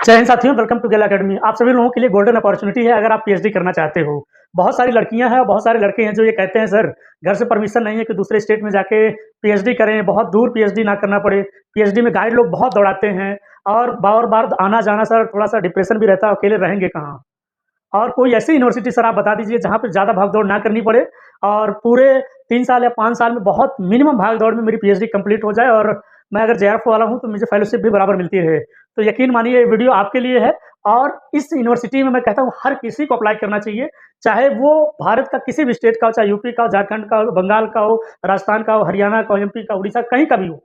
जय हिंद साथियों, welcome to Gayle academy. आप सभी लोगों के लिए गोल्डन अपॉर्चुनिटी है अगर आप पीएचडी करना चाहते हो। बहुत सारी लड़कियां हैं और बहुत सारे लड़के हैं जो ये कहते हैं सर घर से परमिशन नहीं है कि दूसरे स्टेट में जाके पीएचडी करें, बहुत दूर पीएचडी ना करना पड़े। पीएचडी में गाइड लोग बहुत दौड़ाते हैं और बार-बार आना-जाना सर थोड़ा-सा डिप्रेशन भी रहता है, अकेले रहेंगे कहाँ? और कोई ऐसी यूनिवर्सिटी सर आप बता दीजिए जहाँ पे ज़्यादा भाग-दौड़ ना करनी पड़े और पूरे 3 साल या 5 साल में बहुत मिनिमम भाग-दौड़ में मेरी पीएचडी कंप्लीट हो जाए और मैं अगर जेआरएफ वाला हूँ तो मुझे फेलोशिप भी बराबर मिलती रहे। तो यकीन मानिए ये वीडियो आपके लिए है और इस यूनिवर्सिटी में मैं कहता हूँ हर किसी को अप्लाई करना चाहिए, चाहे वो भारत का किसी भी स्टेट का हो, चाहे यूपी का हो, झारखंड का हो, बंगाल का हो, राजस्थान का हो, हरियाणा का हो, एमपी का, उड़ीसा कहीं का भी हो।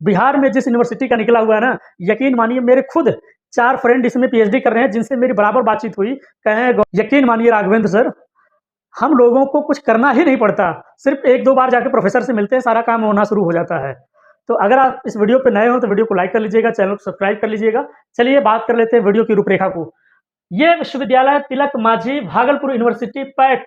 बिहार में जिस यूनिवर्सिटी का निकला हुआ है ना, यकीन मानिए मेरे खुद 4 फ्रेंड इसमें पीएचडी कर रहे हैं जिनसे मेरी बराबर बातचीत हुई। कहें यकीन मानिए राघवेंद्र सर, हम लोगों को कुछ करना ही नहीं पड़ता, सिर्फ 1-2 बार जाके प्रोफेसर से मिलते हैं, सारा काम होना शुरू हो जाता है। तो अगर आप इस वीडियो पे नए हो तो वीडियो को लाइक कर लीजिएगा, चैनल को सब्सक्राइब कर लीजिएगा। चलिए बात कर लेते हैं वीडियो की रूपरेखा को। ये विश्वविद्यालय Tilak Manjhi Bhagalpur university PAT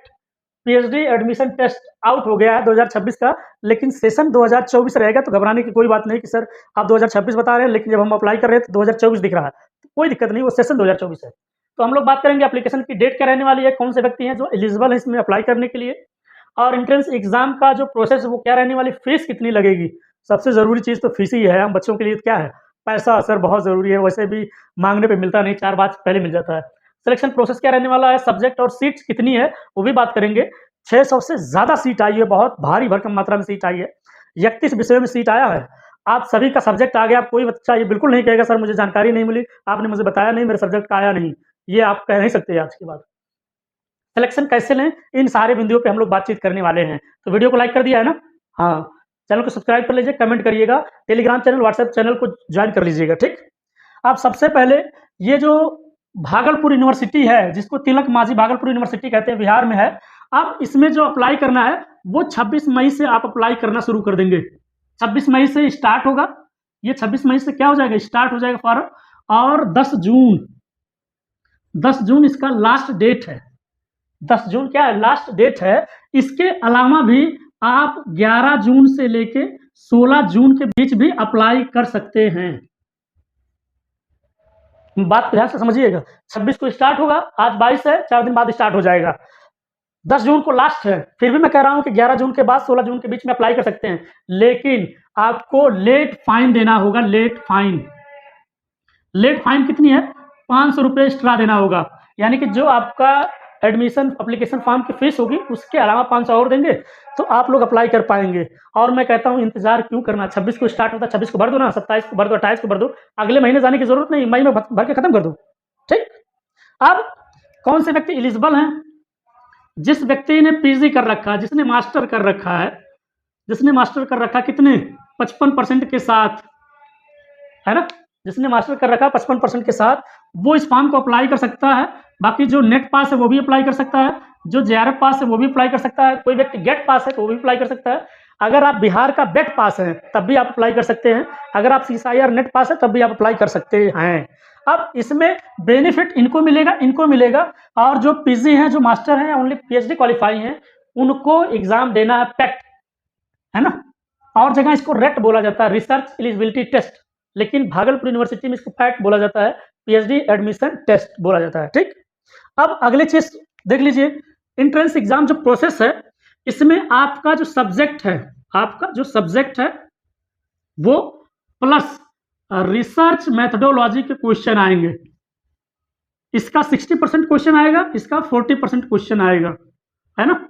PhD admission test out हो गया है 2026 का, लेकिन सेशन 2024 रहेगा। तो घबराने की कोई बात नहीं कि सर आप 2026 बता रहे हैं, लेकिन जब हम अप्लाई कर रहे हैं तो 2024 दिख रहा है। तो कोई दिक्कत नहीं, वो सेशन 2024 है। तो हम लोग बात करेंगे एप्लीकेशन की डेट क्या रहने वाली है, कौन से व्यक्ति हैं जो एलिजिबल है इसमें अप्लाई करने के लिए, और एंट्रेंस एग्जाम का जो प्रोसेस है वो क्या रहने वाली, फीस कितनी लगेगी। सबसे ज़रूरी चीज़ तो फीस ही है। हम बच्चों के लिए क्या है, पैसा सर बहुत ज़रूरी है, वैसे भी मांगने पे मिलता नहीं, 4 बार पहले मिल जाता है। सिलेक्शन प्रोसेस क्या रहने वाला है, सब्जेक्ट और सीट्स कितनी है वो भी बात करेंगे। 600 से ज़्यादा सीट आई है, बहुत भारी भरकम मात्रा में सीट आई है। 31 विषयों में सीट आया है। आप सभी का सब्जेक्ट आ गया। आप कोई बच्चा ये बिल्कुल नहीं कहेगा सर मुझे जानकारी नहीं मिली, आपने मुझे बताया नहीं, मेरे सब्जेक्ट का आया नहीं, ये आप कह नहीं सकते आज के बाद। सिलेक्शन कैसे लें, इन सारे बिंदुओं पे हम लोग बातचीत करने वाले हैं। तो वीडियो को लाइक कर दिया है ना? हाँ, चैनल को सब्सक्राइब कर लीजिए, कमेंट करिएगा, टेलीग्राम चैनल, व्हाट्सएप चैनल को ज्वाइन कर लीजिएगा, ठीक? अब सबसे पहले ये जो भागलपुर यूनिवर्सिटी है, जिसको तिलक मांझी भागलपुर यूनिवर्सिटी कहते हैं, बिहार में है। अब इसमें जो अप्लाई करना है वो 26 मई से आप अप्लाई करना शुरू कर देंगे। 26 मई से स्टार्ट होगा। ये 26 मई से क्या हो जाएगा, स्टार्ट हो जाएगा फॉर्म, और 10 जून इसका लास्ट डेट है। 10 जून क्या है, लास्ट डेट है। इसके अलावा भी आप 11 जून से लेके 16 जून के बीच भी अप्लाई कर सकते हैं। बात ध्यान से समझिएगा। 26 को स्टार्ट होगा, आज 22 है, 4 दिन बाद स्टार्ट हो जाएगा। 10 जून को लास्ट है, फिर भी मैं कह रहा हूं कि 11 जून के बाद 16 जून के बीच में अप्लाई कर सकते हैं, लेकिन आपको लेट फाइन देना होगा। लेट फाइन कितनी है, 500 रुपये एक्स्ट्रा देना होगा। यानी कि जो आपका एडमिशन एप्लीकेशन फॉर्म की फीस होगी उसके अलावा 500 और देंगे तो आप लोग अप्लाई कर पाएंगे। और मैं कहता हूं इंतजार क्यों करना, 26 को स्टार्ट होता है, 26 को भर दो ना, 27 को भर दो, 28 को भर दो, अगले महीने जाने की जरूरत नहीं, मई में भर के खत्म कर दो, ठीक? अब कौन से व्यक्ति एलिजिबल हैं, जिस व्यक्ति ने पीजी कर रखा है, जिसने मास्टर कर रखा है, कितने 55% के साथ, है ना? जिसने मास्टर कर रखा है 55% के साथ वो इस फॉर्म को अप्लाई कर सकता है। बाकी जो नेट पास है वो भी अप्लाई कर सकता है, जो जेआरएफ पास है वो भी अप्लाई कर सकता है, कोई व्यक्ति गेट पास है तो वो भी अप्लाई कर सकता है। अगर आप बिहार का बेट पास हैं तब भी आप अप्लाई कर सकते हैं, अगर आप सीएसआईआर नेट पास है तब भी आप अप्लाई कर सकते हैं। अब इसमें बेनिफिट इनको मिलेगा, और जो पीजी हैं, जो मास्टर हैं, ओनली पीएचडी क्वालिफाई हैं, उनको एग्जाम देना है पैट, है ना? और जगह इसको रेट बोला जाता है, रिसर्च एलिजिबिलिटी टेस्ट, लेकिन भागलपुर यूनिवर्सिटी में इसको पैट बोला जाता है, पीएचडी एडमिशन टेस्ट बोला जाता है, ठीक? अब अगले चीज देख लीजिए, एंट्रेंस एग्जाम जो प्रोसेस है, इसमें आपका जो सब्जेक्ट है वो प्लस रिसर्च मेथडोलॉजी के क्वेश्चन आएंगे। इसका 60% क्वेश्चन आएगा, इसका 40% क्वेश्चन आएगा, है ना?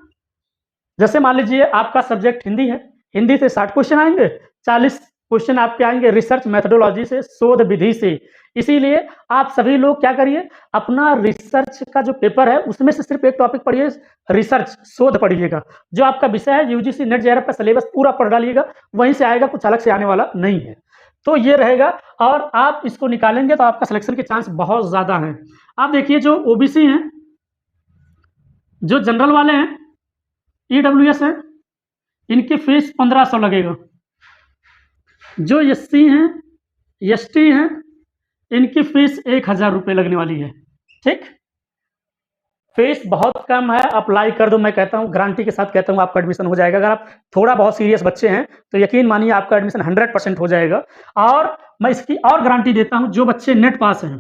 जैसे मान लीजिए आपका सब्जेक्ट हिंदी है, हिंदी से 60 क्वेश्चन आएंगे, 40 क्वेश्चन आपके आएंगे रिसर्च मेथडोलॉजी से, शोध विधि से। इसीलिए आप सभी लोग क्या करिए, अपना रिसर्च का जो पेपर है उसमें से सिर्फ एक टॉपिक पढ़िए, रिसर्च शोध पढ़िएगा। जो आपका विषय है यूजीसी नेट जेआरएफ का सिलेबस पूरा पढ़ डालिएगा, वहीं से आएगा, कुछ अलग से आने वाला नहीं है। तो ये रहेगा, और आप इसको निकालेंगे तो आपका सिलेक्शन के चांस बहुत ज़्यादा हैं। आप देखिए जो ओबीसी हैं, जो जनरल वाले हैं, ईडब्ल्यूएस है, इनकी फीस 1500 लगेगा। जो एससी हैं, एसटी हैं, इनकी फीस 1000 रुपये लगने वाली है, ठीक? फीस बहुत कम है, अप्लाई कर दो। मैं कहता हूँ, गारंटी के साथ कहता हूँ, आपका एडमिशन हो जाएगा। अगर आप थोड़ा बहुत सीरियस बच्चे हैं तो यकीन मानिए आपका एडमिशन 100% हो जाएगा। और मैं इसकी और गारंटी देता हूँ, जो बच्चे नेट पास हैं,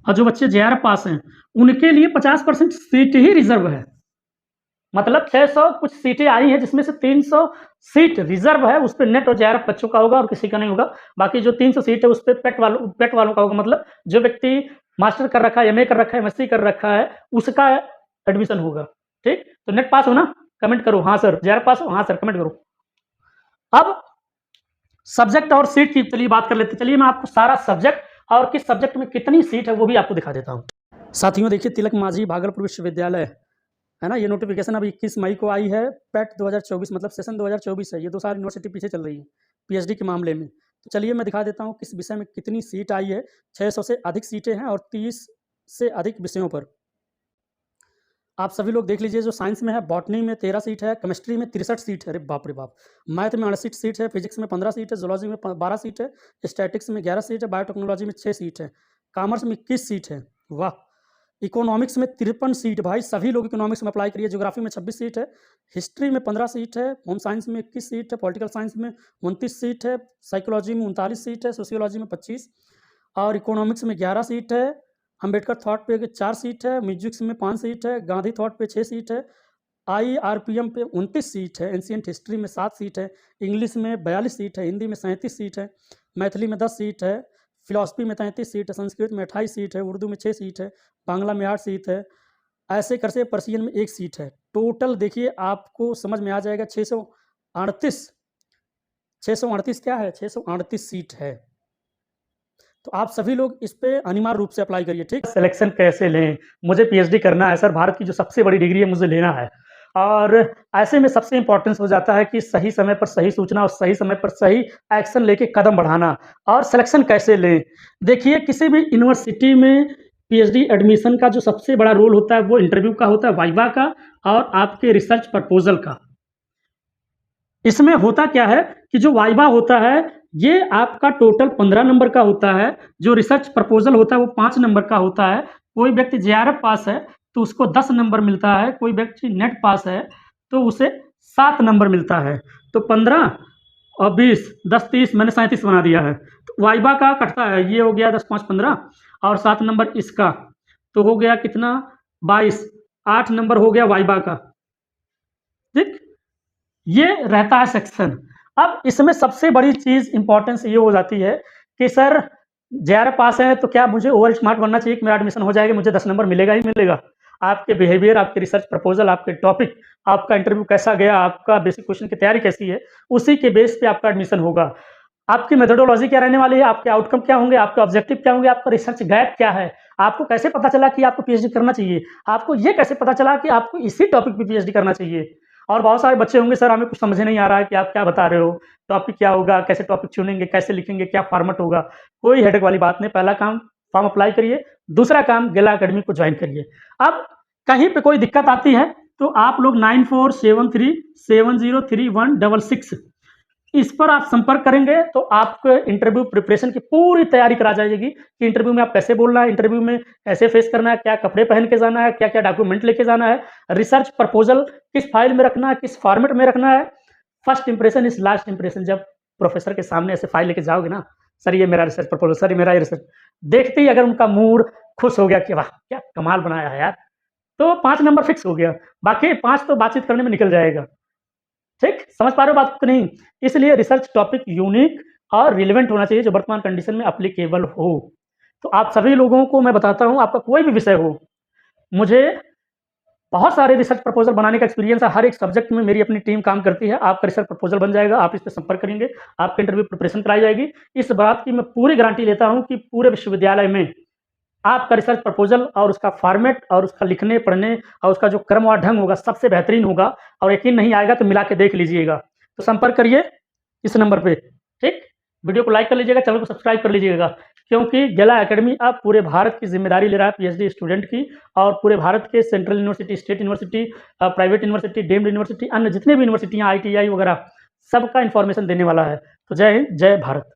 और जो बच्चे जेआरएफ पास हैं, उनके लिए 50% सीट ही रिज़र्व है। मतलब 600 कुछ सीटें आई हैं, जिसमें से 300 सीट रिज़र्व है, उस पे नेट और जेआरएफ बच्चों का होगा और किसी का नहीं होगा। बाकी जो 300 सीट है, उस पे पेट वालों का होगा। मतलब जो व्यक्ति मास्टर कर रखा है, एमए कर रखा है, एमएससी कर रखा है, उसका एडमिशन होगा। ठीक? तो नेट पास हो ना? कमेंट करो हाँ सर। जेआरएफ पास हो? हाँ सर, कमेंट करो। अब सब्जेक्ट और सीट की चलिए बात कर लेते हैं। चलिए मैं आपको सारा सब्जेक्ट और किस सब्जेक्ट में कितनी सीट है वो भी आपको दिखा देता हूँ। साथियों देखिए, तिलक मांझी भागलपुर विश्वविद्यालय है ना, ये नोटिफिकेशन अभी 21 मई को आई है। पेट 2024 मतलब सेशन 2024 है। ये 2 साल यूनिवर्सिटी पीछे चल रही है पीएचडी के मामले में। तो चलिए मैं दिखा देता हूँ किस विषय में कितनी सीट आई है। 600 से अधिक सीटें हैं और 30 से अधिक विषयों पर। आप सभी लोग देख लीजिए, जो साइंस में है, बॉटनी में 13 सीट है, केमिस्ट्री में 63 सीट है, अरे बाप रे बाप। मैथ में 68 सीट है, फिजिक्स में 15 सीट है, जूलॉजी में 12 सीट है, स्टैटिक्स में 11 सीट है, बायोटेक्नोलॉजी में 6 सीट है, कॉमर्स में 21 सीट है, वाह। इकोनॉमिक्स में 53 सीट, भाई सभी लोग इकोनॉमिक्स में अप्लाई करिए। ज्योग्राफी में 26 सीट है, हिस्ट्री में 15 सीट है, होम साइंस में 21 सीट है, पॉलिटिकल साइंस में 29 सीट है, साइकोलॉजी में 39 सीट है, सोशियोलॉजी में 25 और इकोनॉमिक्स में 11 सीट है, अम्बेडकर थॉट पे 4 सीट है, म्यूजिक्स में 5 सीट है, गांधी थॉट पे 6 सीट है, आईआरपीएम पे 29 सीट है, एंशिएंट हिस्ट्री में 7 सीट है, इंग्लिश में 42 सीट है, हिंदी में 37 सीट है, मैथिली में 10 सीट है, फिलॉसफी में 33 सीट है, संस्कृत में 28 सीट है, उर्दू में 6 सीट है, बांग्ला में 8 सीट है, ऐसे करके पर्शियन में 1 सीट है। टोटल देखिए आपको समझ में आ जाएगा 638 क्या है, 638 सीट है। तो आप सभी लोग इस पे अनिवार्य रूप से अप्लाई करिए। ठीक? सिलेक्शन कैसे लें? मुझे पीएचडी करना है सर, भारत की जो सबसे बड़ी डिग्री है मुझे लेना है। और ऐसे में सबसे इम्पोर्टेंस हो जाता है कि सही समय पर सही सूचना और सही समय पर सही एक्शन लेके कदम बढ़ाना। और सिलेक्शन कैसे लें? देखिए, किसी भी यूनिवर्सिटी में पीएचडी एडमिशन का जो सबसे बड़ा रोल होता है वो इंटरव्यू का होता है, वाइवा का और आपके रिसर्च प्रपोजल का। इसमें होता क्या है कि जो वाइवा होता है ये आपका टोटल 15 नंबर का होता है, जो रिसर्च प्रपोजल होता है वो 5 नंबर का होता है। कोई व्यक्ति जेआरएफ पास है तो उसको 10 नंबर मिलता है, कोई व्यक्ति नेट पास है तो उसे 7 नंबर मिलता है। तो 15 और 20, 10, 30, मैंने 37 बना दिया है। तो वाइवा का कटता है, ये हो गया 10, 5, 15 और 7 नंबर इसका, तो हो गया कितना 22, 8 नंबर हो गया वाइवा का। ठीक? ये रहता है सेक्शन। अब इसमें सबसे बड़ी चीज़ इम्पोर्टेंस ये हो जाती है कि सर जेआरएफ पास है तो क्या मुझे ओवर स्मार्ट बनना चाहिए कि मेरा एडमिशन हो जाएगा, मुझे 10 नंबर मिलेगा ही मिलेगा? आपके बिहेवियर, आपके रिसर्च प्रपोजल, आपके टॉपिक, आपका इंटरव्यू कैसा गया, आपका बेसिक क्वेश्चन की तैयारी कैसी है, उसी के बेस पे आपका एडमिशन होगा। आपकी मेथोडोलॉजी क्या रहने वाली है, आपके आउटकम क्या होंगे, आपके ऑब्जेक्टिव क्या होंगे, आपका रिसर्च गैप क्या है, आपको कैसे पता चला कि आपको पीएचडी करना चाहिए, आपको ये कैसे पता चला कि आपको इसी टॉपिक पे पीएचडी करना चाहिए। और बहुत सारे बच्चे होंगे, सर हमें कुछ समझ नहीं आ रहा है कि आप क्या बता रहे हो, टॉपिक क्या होगा, कैसे टॉपिक चुनेंगे, कैसे लिखेंगे, क्या फॉर्मेट होगा। कोई हेडेक वाली बात नहीं। पहला काम फॉर्म अप्लाई करिए, दूसरा काम गेला एकेडमी को ज्वाइन करिए। अब कहीं पे कोई दिक्कत आती है तो आप लोग 9473703166 इस पर आप संपर्क करेंगे तो आपको इंटरव्यू प्रिपरेशन की पूरी तैयारी करा जाएगी कि इंटरव्यू में आप कैसे बोलना है, इंटरव्यू में कैसे फेस करना है, क्या कपड़े पहन के जाना है, क्या क्या डॉक्यूमेंट लेके जाना है, रिसर्च प्रपोजल किस फाइल में रखना है, किस फॉर्मेट में रखना है। First impression is last impression. जब प्रोफेसर के सामने ऐसे फाइल लेके जाओगे ना, सर ये मेरा रिसर्च प्रपोजल, सर ये मेरा ये रिसर्च, देखते ही अगर उनका मूड खुश हो गया कि वाह क्या कमाल बनाया है यार, तो 5 नंबर फिक्स हो गया। बाकी 5 तो बातचीत करने में निकल जाएगा। ठीक? समझ पा रहे हो बात को नहीं? इसलिए रिसर्च टॉपिक यूनिक और रिलेवेंट होना चाहिए जो वर्तमान कंडीशन में एप्लीकेबल हो। तो आप सभी लोगों को मैं बताता हूँ, आपका कोई भी विषय हो, मुझे बहुत सारे रिसर्च प्रपोजल बनाने का एक्सपीरियंस है। हर एक सब्जेक्ट में मेरी अपनी टीम काम करती है। आपका रिसर्च प्रपोजल बन जाएगा, आप इस पे संपर्क करेंगे, आपकी इंटरव्यू प्रिपरेशन कराई जाएगी। इस बात की मैं पूरी गारंटी लेता हूँ कि पूरे विश्वविद्यालय में आपका रिसर्च प्रपोजल और उसका फॉर्मेट और उसका लिखने पढ़ने और उसका जो क्रम और ढंग होगा सबसे बेहतरीन होगा। और यकीन नहीं आएगा तो मिला के देख लीजिएगा। तो संपर्क करिए इस नंबर पे। ठीक? वीडियो को लाइक कर लीजिएगा, चैनल को सब्सक्राइब कर लीजिएगा, क्योंकि गेला एकेडमी अब पूरे भारत की जिम्मेदारी ले रहा है पीएचडी स्टूडेंट की। और पूरे भारत के central university, state university, private university, deemed university, अन्य जितने भी यूनिवर्सिटियाँ, आईटीआई वगैरह सबका इन्फॉर्मेशन देने वाला है। तो जय हिंद, जय भारत।